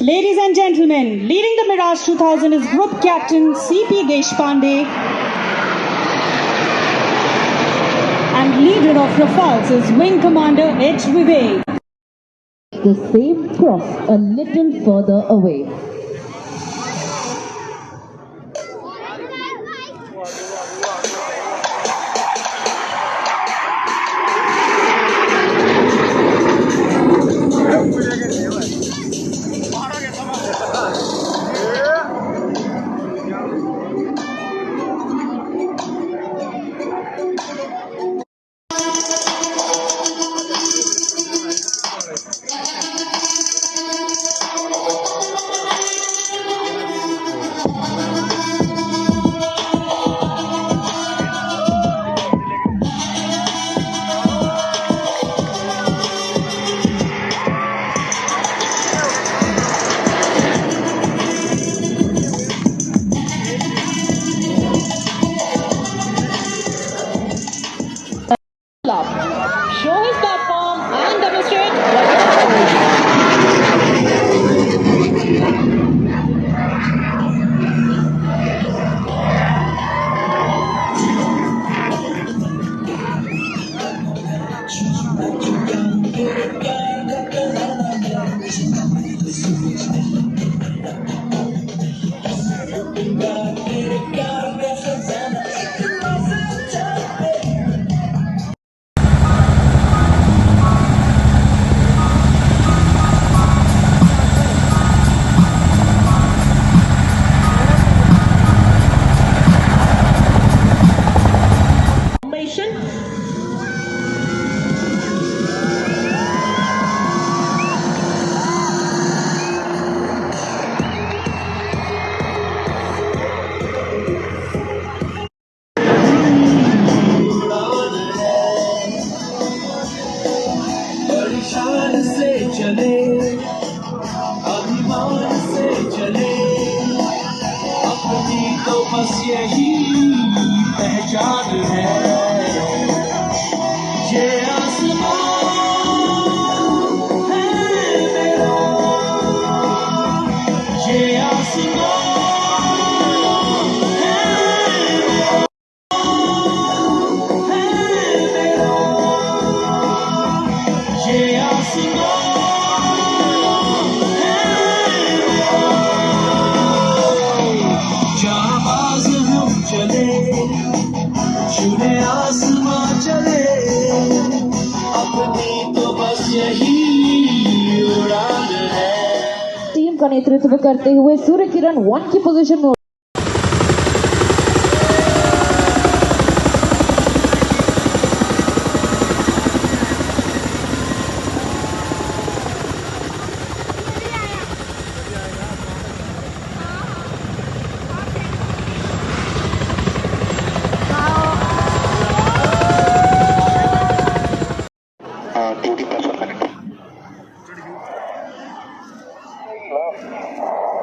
Ladies and gentlemen, leading the Mirage 2000 is Group Captain C.P. Deshpande and leader of Rafales is Wing Commander H. Vivek. The same cross a little further away. Show his platform and demonstrate what बस यही पहचान है ये आसमान है मेरा ये आसमान है मेरा ये आसमान है जाबाज हम चले छूने आसमां चले अपनी तो बस यही उड़ान है। टीम का नेतृत्व करते हुए सूर्य किरण 1 की पोजीशन में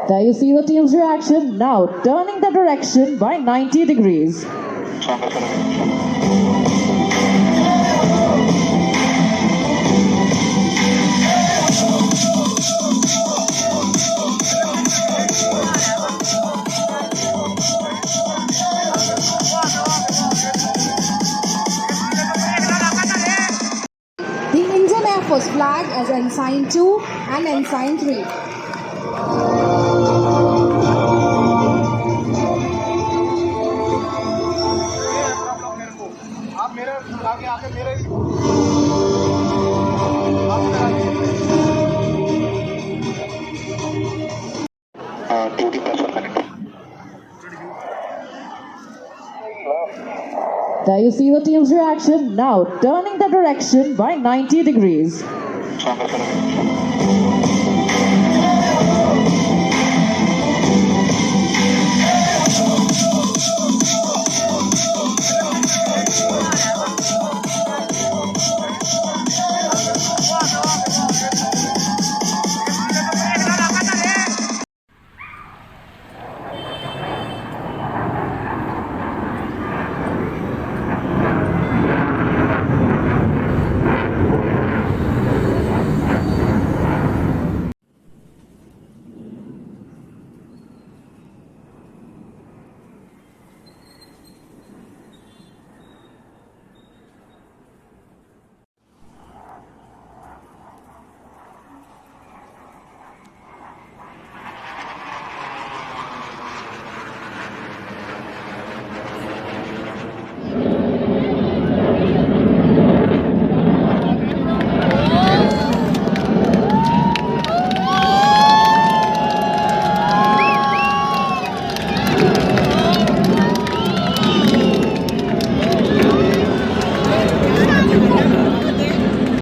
There you see the team's reaction, now turning the direction by 90 degrees. The Indian Air Force flag as Ensign 2 and Ensign 3. There you see the team's reaction, now turning the direction by 90 degrees.